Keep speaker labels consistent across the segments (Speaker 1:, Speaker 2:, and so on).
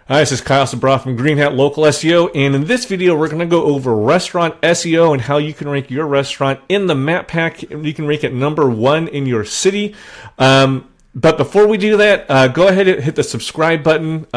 Speaker 1: Hi, this is Kyle Sabra from Green Hat Local SEO, and in this video we're going to go over restaurant SEO and how you can rank your restaurant in the map pack. You can rank it #1 in your city. But before we do that, go ahead and hit the subscribe button,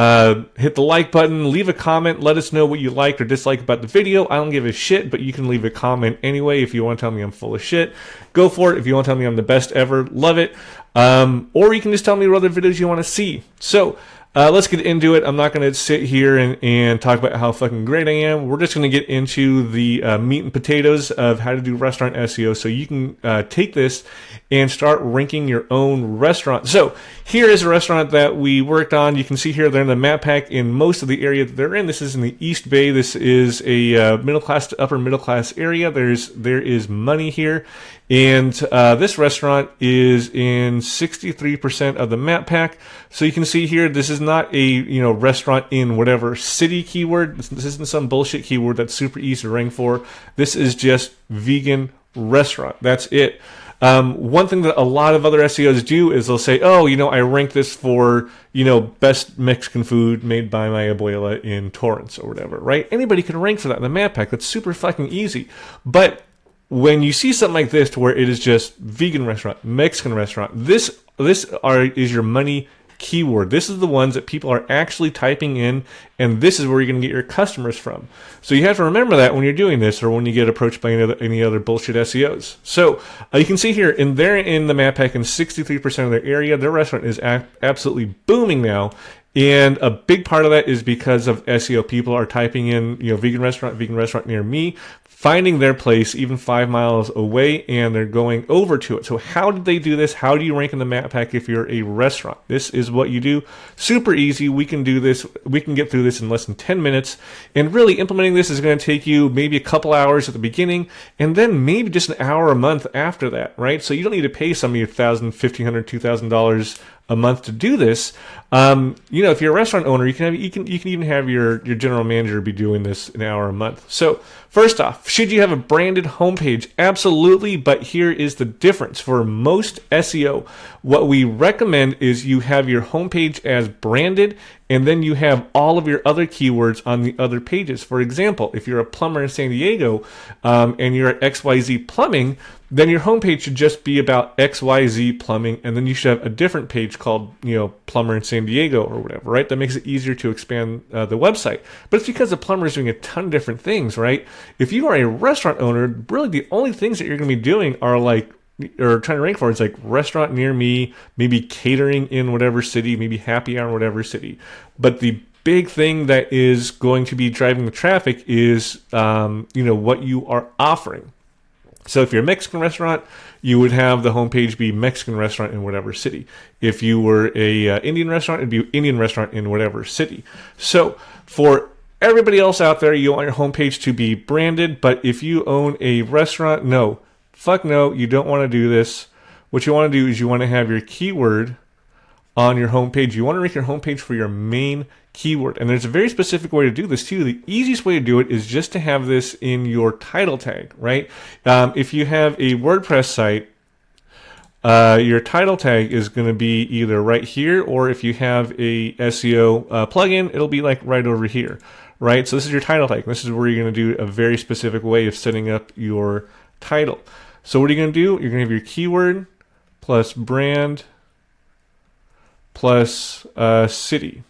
Speaker 1: hit the like button, leave a comment, let us know what you like or dislike about the video. I don't give a shit, but you can leave a comment anyway if you want to tell me I'm full of shit. Go for it. If you want to tell me I'm the best ever, love it. Or you can just tell me what other videos you want to see. So, let's get into it. I'm not going to sit here and talk about how fucking great I am. We're just going to get into the meat and potatoes of how to do restaurant SEO so you can take this and start ranking your own restaurant. So here is a restaurant that we worked on. You can see here they're in the map pack in most of the area that they're in. This is in the East Bay. This is a middle class to upper middle class area. There is money here. And this restaurant is in 63% of the map pack. So you can see here, this is not a restaurant in whatever city keyword. This isn't some bullshit keyword that's super easy to rank for. This is just vegan restaurant. That's it. One thing that a lot of other SEOs do is they'll say, oh, I rank this for, best Mexican food made by my abuela in Torrance or whatever, right? Anybody can rank for that in the map pack. That's super fucking easy. But when you see something like this to where it is just vegan restaurant, Mexican restaurant, this is your money keyword. This is the ones that people are actually typing in, and this is where you're going to get your customers from. So you have to remember that when you're doing this or when you get approached by any other bullshit SEOs. So you can see here, they're in the map pack in 63% of their area. Their restaurant is absolutely booming now. And a big part of that is because of SEO. People are typing in, vegan restaurant near me, finding their place even 5 miles away, and they're going over to it. So how did they do this? How do you rank in the map pack if you're a restaurant? This is what you do. Super easy. We can do this. We can get through this in less than 10 minutes. And really implementing this is going to take you maybe a couple hours at the beginning, and then maybe just an hour a month after that, right? So you don't need to pay somebody $1,000, $1,500, $2,000 a month to do this. If you're a restaurant owner, you can even have your general manager be doing this an hour a month. So first off, should you have a branded homepage? Absolutely, but here is the difference. For most SEO, what we recommend is you have your homepage as branded, and then you have all of your other keywords on the other pages. For example, if you're a plumber in San Diego and you're at XYZ Plumbing, then your homepage should just be about XYZ Plumbing, and then you should have a different page called, Plumber in San Diego or whatever, right? That makes it easier to expand the website. But it's because the plumber is doing a ton of different things, right? If you are a restaurant owner, really the only things that you're going to be doing are or trying to rank for is like restaurant near me, maybe catering in whatever city, maybe happy hour in whatever city. But the big thing that is going to be driving the traffic is, what you are offering. So if you're a Mexican restaurant, you would have the homepage be Mexican restaurant in whatever city. If you were a Indian restaurant, it'd be Indian restaurant in whatever city. So for everybody else out there, you want your homepage to be branded, but if you own a restaurant, no, you don't want to do this. What you want to do is you want to have your keyword on your homepage. You want to rank your homepage for your main keyword. And there's a very specific way to do this too. The easiest way to do it is just to have this in your title tag, right? If you have a WordPress site, your title tag is going to be either right here, or if you have a SEO plugin, it'll be like right over here, right? So this is your title tag. This is where you're going to do a very specific way of setting up your title. So what are you going to do? You're going to have your keyword plus brand plus city.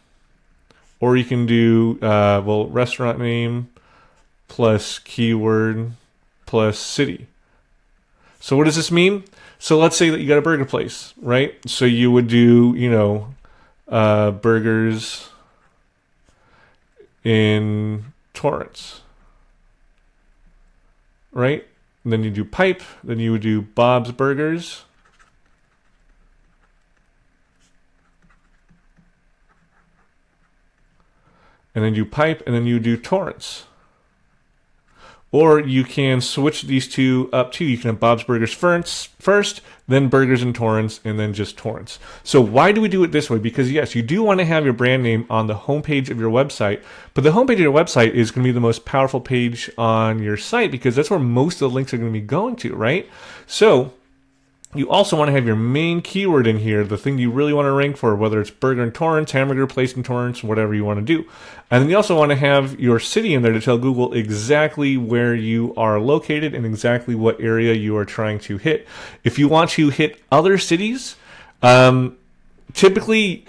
Speaker 1: Or you can do, restaurant name plus keyword plus city. So what does this mean? So let's say that you got a burger place, right? So you would do, burgers in Torrance, right? And then you do pipe, then you would do Bob's Burgers. And then you pipe, and then you do Torrance. Or you can switch these two up too. You can have Bob's Burgers first, then Burgers in Torrance, and then just Torrance. So why do we do it this way? Because yes, you do want to have your brand name on the homepage of your website, but the homepage of your website is going to be the most powerful page on your site because that's where most of the links are going to be going to, right? So You also want to have your main keyword in here, the thing you really want to rank for, whether it's burger in Torrance, hamburger place in Torrance, whatever you want to do. And then you also want to have your city in there to tell Google exactly where you are located and exactly what area you are trying to hit. If you want to hit other cities, typically,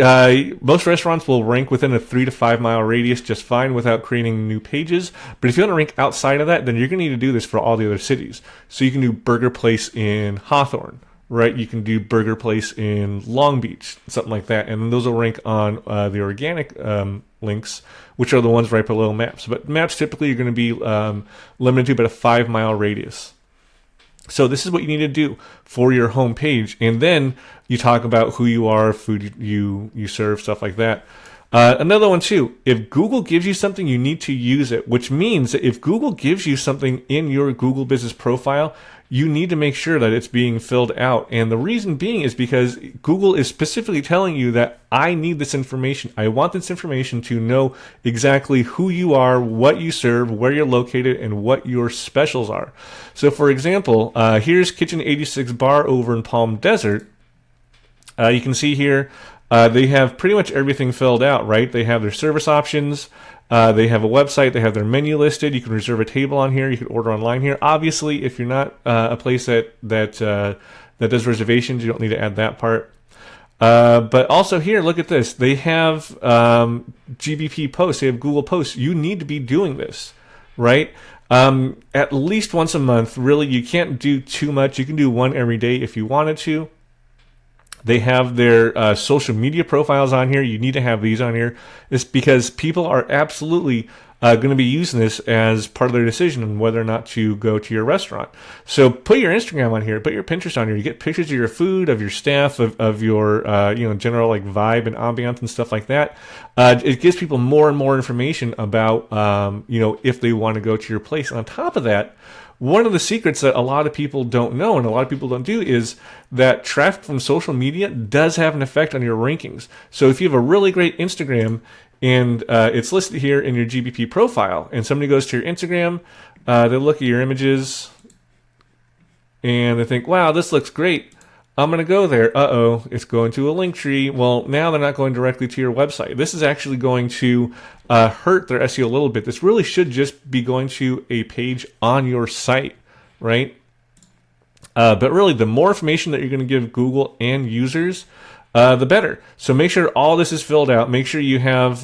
Speaker 1: most restaurants will rank within a 3 to 5 mile radius just fine without creating new pages. But if you want to rank outside of that, then you're going to need to do this for all the other cities. So you can do burger place in Hawthorne, right? You can do burger place in Long Beach, something like that. And then those will rank on the organic links, which are the ones right below maps. But maps typically are going to be limited to about a 5 mile radius. So this is what you need to do for your home page. And then you talk about who you are, food you serve, stuff like that. Another one too, if Google gives you something, you need to use it, which means that if Google gives you something in your Google business profile, you need to make sure that it's being filled out. And the reason being is because Google is specifically telling you that I need this information. I want this information to know exactly who you are, what you serve, where you're located, and what your specials are. So for example, here's Kitchen 86 Bar over in Palm Desert. You can see here, they have pretty much everything filled out, right? They have their service options. They have a website. They have their menu listed. You can reserve a table on here. You can order online here. Obviously, if you're not a place that does reservations, you don't need to add that part. But also here, look at this. They have GBP posts. They have Google posts. You need to be doing this, right? At least once a month. Really, you can't do too much. You can do one every day if you wanted to. They have their social media profiles on here. You need to have these on here. It's because people are absolutely going to be using this as part of their decision on whether or not to go to your restaurant. So put your Instagram on here, put your Pinterest on here. You get pictures of your food, of your staff, of your general like vibe and ambiance and stuff like that. It gives people more and more information about if they want to go to your place. And on top of that, one of the secrets that a lot of people don't know and a lot of people don't do is that traffic from social media does have an effect on your rankings. So if you have a really great Instagram and it's listed here in your GBP profile and somebody goes to your Instagram, they look at your images and they think, wow, this looks great. I'm going to go there. Uh-oh, it's going to a link tree. Well, now they're not going directly to your website. This is actually going to hurt their SEO a little bit. This really should just be going to a page on your site, right? But really, the more information that you're going to give Google and users, the better. So make sure all this is filled out. Make sure you have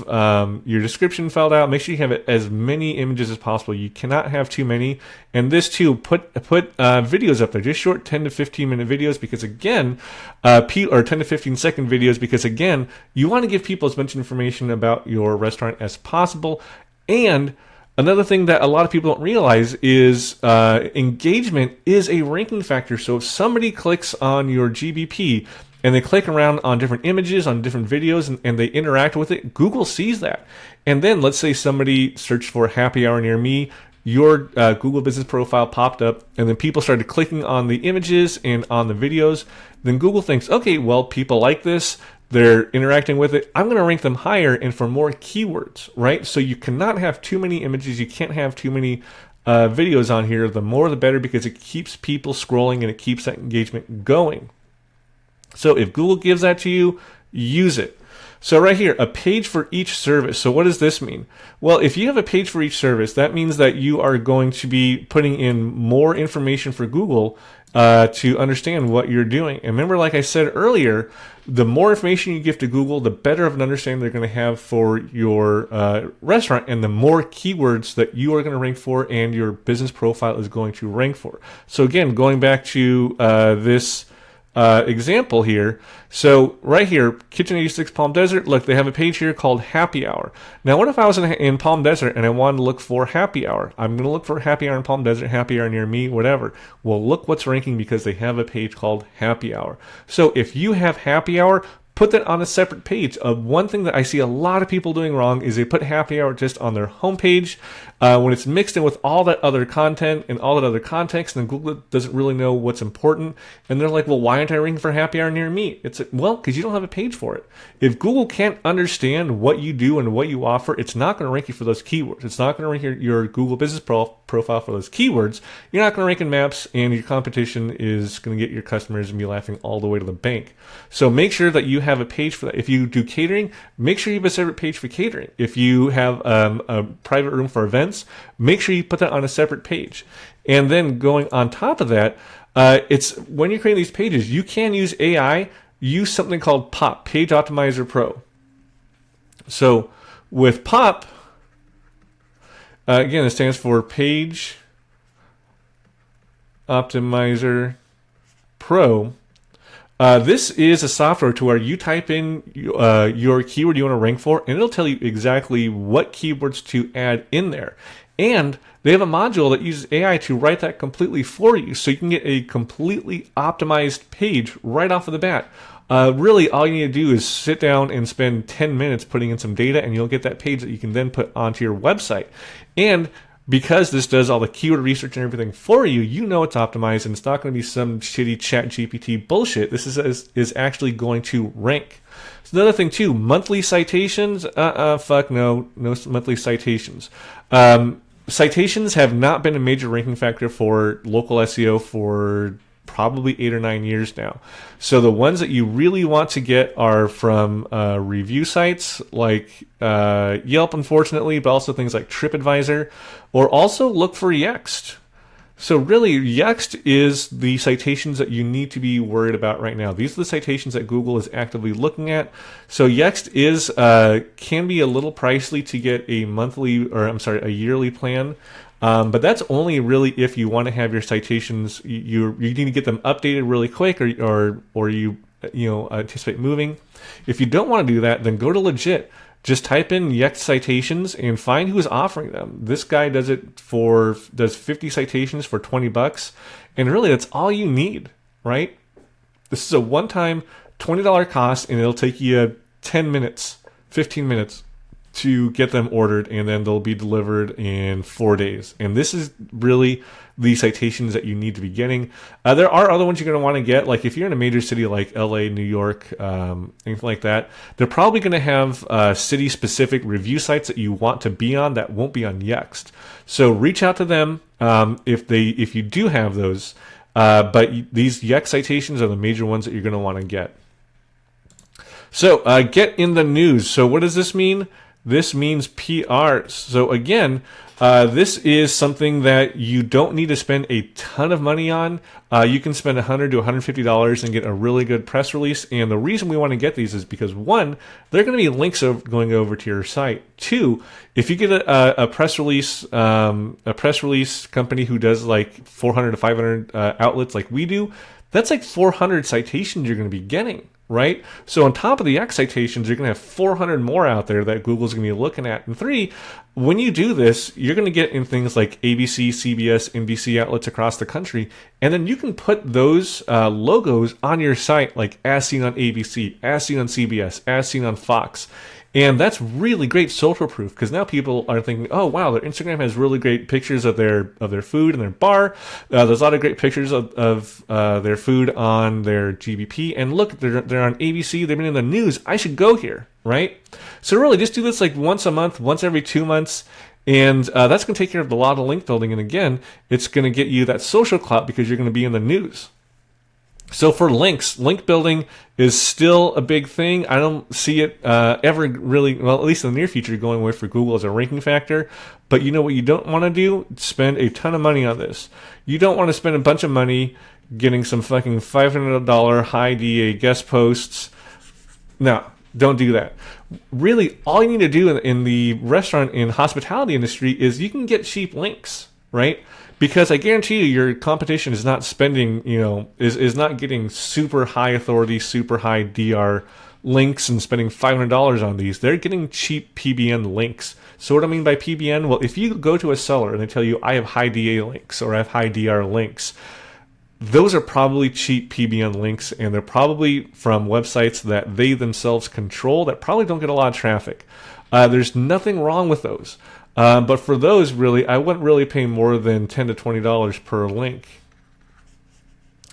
Speaker 1: your description filled out. Make sure you have as many images as possible. You cannot have too many. And this too, put videos up there, just short 10 to 15 minute videos, because again, or 10 to 15 second videos, because again, you want to give people as much information about your restaurant as possible. And another thing that a lot of people don't realize is engagement is a ranking factor. So if somebody clicks on your GBP and they click around on different images, on different videos, and they interact with it, Google sees that. And then let's say somebody searched for happy hour near me, your Google business profile popped up, and then people started clicking on the images and on the videos. Then Google thinks, okay, well, people like this. They're interacting with it. I'm going to rank them higher and for more keywords, right? So you cannot have too many images. You can't have too many videos on here. The more, the better, because it keeps people scrolling and it keeps that engagement going. So if Google gives that to you, use it. So right here, a page for each service. So what does this mean? Well, if you have a page for each service, that means that you are going to be putting in more information for Google to understand what you're doing. And remember, like I said earlier, the more information you give to Google, the better of an understanding they're going to have for your restaurant, and the more keywords that you are going to rank for and your business profile is going to rank for. So again, going back to this example here. So right here, Kitchen 86 Palm Desert, look, they have a page here called Happy Hour. Now, what if I was in Palm Desert and I wanted to look for Happy Hour? I'm going to look for Happy Hour in Palm Desert, Happy Hour near me, whatever. Well, look what's ranking because they have a page called Happy Hour. So if you have Happy Hour, put that on a separate page. One thing that I see a lot of people doing wrong is they put happy hour just on their homepage. When it's mixed in with all that other content and all that other context, then Google doesn't really know what's important. And they're like, well, why aren't I ranking for happy hour near me? It's like, well, because you don't have a page for it. If Google can't understand what you do and what you offer, it's not going to rank you for those keywords. It's not going to rank your Google business profile for those keywords, you're not going to rank in maps, and your competition is going to get your customers and be laughing all the way to the bank. So make sure that you have a page for that. If you do catering, make sure you have a separate page for catering. If you have a private room for events, make sure you put that on a separate page. And then going on top of that, it's when you're creating these pages, you can use AI. Use something called POP, Page Optimizer Pro. So with POP, again, it stands for Page Optimizer Pro. This is a software to where you type in your keyword you want to rank for, and it'll tell you exactly what keywords to add in there. And they have a module that uses AI to write that completely for you, so you can get a completely optimized page right off of the bat. Really, all you need to do is sit down and spend 10 minutes putting in some data, and you'll get that page that you can then put onto your website. And because this does all the keyword research and everything for you, you know it's optimized, and it's not going to be some shitty chat GPT bullshit. This is actually going to rank. So another thing too, monthly citations. Fuck no monthly citations. Citations have not been a major ranking factor for local SEO for probably 8 or 9 years now. So the ones that you really want to get are from review sites like Yelp, unfortunately, but also things like TripAdvisor, or also look for Yext. So really, Yext is the citations that you need to be worried about right now. These are the citations that Google is actively looking at. So Yext is can be a little pricey to get a yearly plan. But that's only really if you want to have your citations. You need to get them updated really quick, or you anticipate moving. If you don't want to do that, then go to Legit. Just type in Yext citations and find who's offering them. This guy does 50 citations for $20, and really that's all you need, right? This is a one-time $20 cost, and it'll take you 10 minutes, 15 minutes to get them ordered, and then they'll be delivered in 4 days. And this is really the citations that you need to be getting. There are other ones you're going to want to get, like if you're in a major city like LA, New York, anything like that, they're probably going to have city-specific review sites that you want to be on that won't be on Yext. So reach out to them if you do have those. But these Yext citations are the major ones that you're going to want to get. So get in the news. So what does this mean? This means PRs. So again, this is something that you don't need to spend a ton of money on. You can spend $100 to $150 and get a really good press release. And the reason we want to get these is because, one, they're going to be links going over to your site. Two, if you get a press release company who does like 400 to 500 outlets like we do, that's like 400 citations you're going to be getting. Right? So on top of the Yext citations, you're going to have 400 more out there that Google's going to be looking at. And three, when you do this, you're going to get in things like ABC, CBS, NBC outlets across the country. And then you can put those logos on your site, like as seen on ABC, as seen on CBS, as seen on Fox. And that's really great social proof, because now people are thinking, oh, wow, their Instagram has really great pictures of their food and their bar. There's a lot of great pictures of their food on their GBP. And look, they're on ABC. They've been in the news. I should go here, right? So really, just do this like once a month, once every 2 months. And that's going to take care of a lot of link building. And again, it's going to get you that social clout because you're going to be in the news. So for links, link building is still a big thing. I don't see it ever really, well, at least in the near future, going away for Google as a ranking factor. But you know what you don't want to do? Spend a ton of money on this. You don't want to spend a bunch of money getting some fucking $500 high DA guest posts. No, don't do that. Really, all you need to do in the restaurant and hospitality industry is you can get cheap links, right? Because I guarantee you, your competition is not spending, is not getting super high authority, super high DR links and spending $500 on these. They're getting cheap PBN links. So what do I mean by PBN? Well, if you go to a seller and they tell you, I have high DA links or I have high DR links, those are probably cheap PBN links, and they're probably from websites that they themselves control that probably don't get a lot of traffic. There's nothing wrong with those. But for those, really, I wouldn't really pay more than $10 to $20 per link.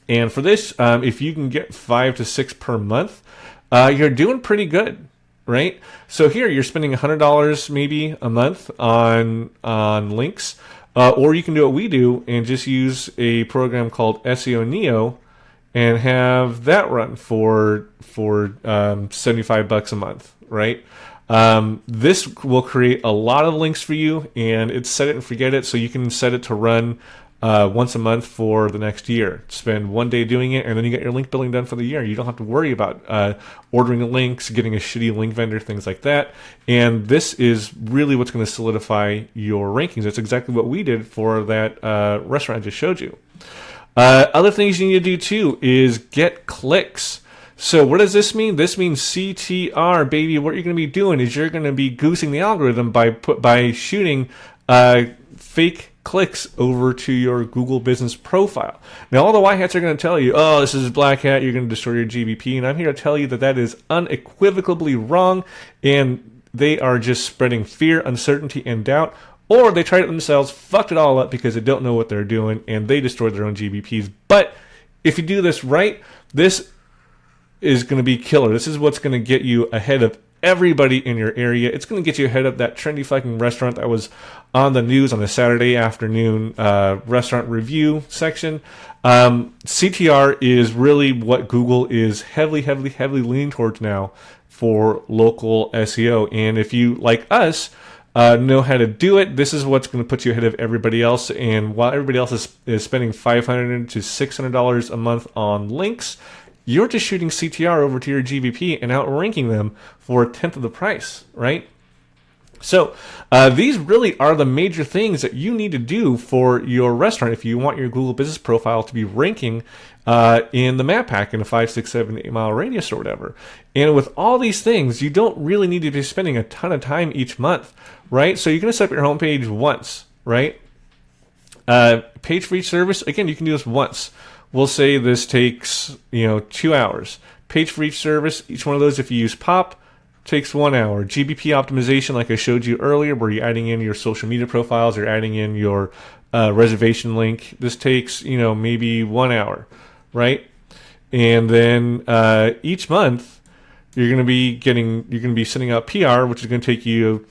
Speaker 1: And for this, if you can get 5 to 6 per month, you're doing pretty good, right? So here, you're spending $100 maybe a month on links. Or you can do what we do and just use a program called SEO Neo and have that run for $75 a month, right? This will create a lot of links for you, and it's set it and forget it. So you can set it to run once a month for the next year. Spend one day doing it, and then you get your link building done for the year. You don't have to worry about ordering links, getting a shitty link vendor, things like that. And this is really what's going to solidify your rankings. That's exactly what we did for that restaurant I just showed you. Other things you need to do too is get clicks. So what does this mean? This means CTR, baby. What you're going to be doing is you're going to be goosing the algorithm by shooting fake clicks over to your Google business profile. Now, all the white hats are going to tell you, oh, this is black hat, you're going to destroy your GBP. And I'm here to tell you that that is unequivocally wrong, and they are just spreading fear, uncertainty, and doubt. Or they tried it themselves, fucked it all up because they don't know what they're doing, and they destroyed their own GBPs. But if you do this right, this is going to be killer. This is what's going to get you ahead of everybody in your area. It's going to get you ahead of that trendy fucking restaurant that was on the news on a Saturday afternoon restaurant review section. CTR is really what Google is heavily leaning towards now for local SEO. And if you, like us, know how to do it, this is what's going to put you ahead of everybody else. And while everybody else is spending $500 to $600 a month on links, you're just shooting CTR over to your GBP and outranking them for a tenth of the price, right? So these really are the major things that you need to do for your restaurant if you want your Google business profile to be ranking in the map pack in a 5, 6, 7, 8 mile radius or whatever. And with all these things, you don't really need to be spending a ton of time each month, right? So you're going to set up your homepage once, right? Page for each service, again, you can do this once. We'll say this takes 2 hours. Page for each service, each one of those, if you use POP, takes 1 hour. GBP Optimization, like I showed you earlier, where you're adding in your social media profiles, or adding in your reservation link, this takes maybe 1 hour, right? And then each month you're going to be sending out PR, which is going to take you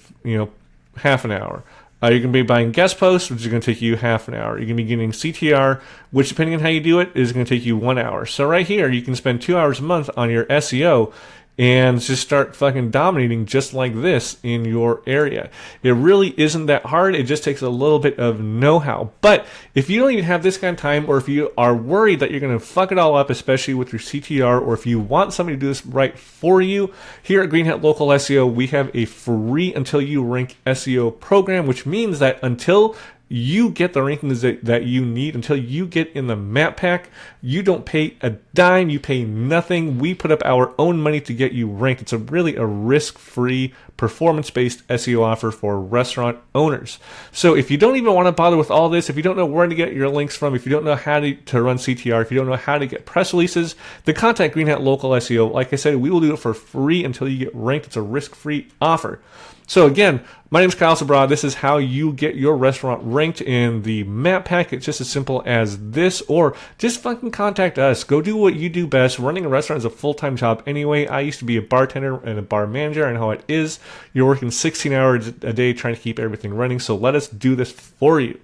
Speaker 1: half an hour. You're going to be buying guest posts, which is going to take you half an hour. You're going to be getting CTR, which, depending on how you do it, is going to take you 1 hour. So right here, you can spend 2 hours a month on your SEO and just start fucking dominating just like this in your area. It really isn't that hard. It just takes a little bit of know-how. But if you don't even have this kind of time, or if you are worried that you're going to fuck it all up, especially with your CTR, or if you want somebody to do this right for you, here at Green Hat Local SEO, we have a free Until You Rank SEO program, which means that until you get the rankings that you need, until you get in the map pack, you don't pay a dime, you pay nothing. We put up our own money to get you ranked. It's really a risk-free, performance-based SEO offer for restaurant owners. So if you don't even want to bother with all this, if you don't know where to get your links from, if you don't know how to run CTR, if you don't know how to get press releases, then contact Green Hat Local SEO. Like I said, we will do it for free until you get ranked. It's a risk-free offer. So again, my name is Kyle Sabrad. This is how you get your restaurant ranked in the map pack. It's just as simple as this, or just fucking contact us. Go do what you do best. Running a restaurant is a full-time job anyway. I used to be a bartender and a bar manager. I know how it is. You're working 16 hours a day trying to keep everything running. So let us do this for you.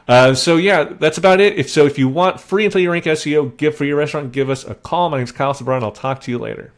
Speaker 1: So yeah, that's about it. If you want free Until You Rank SEO, for your restaurant, give us a call. My name is Kyle Sabrad, and I'll talk to you later.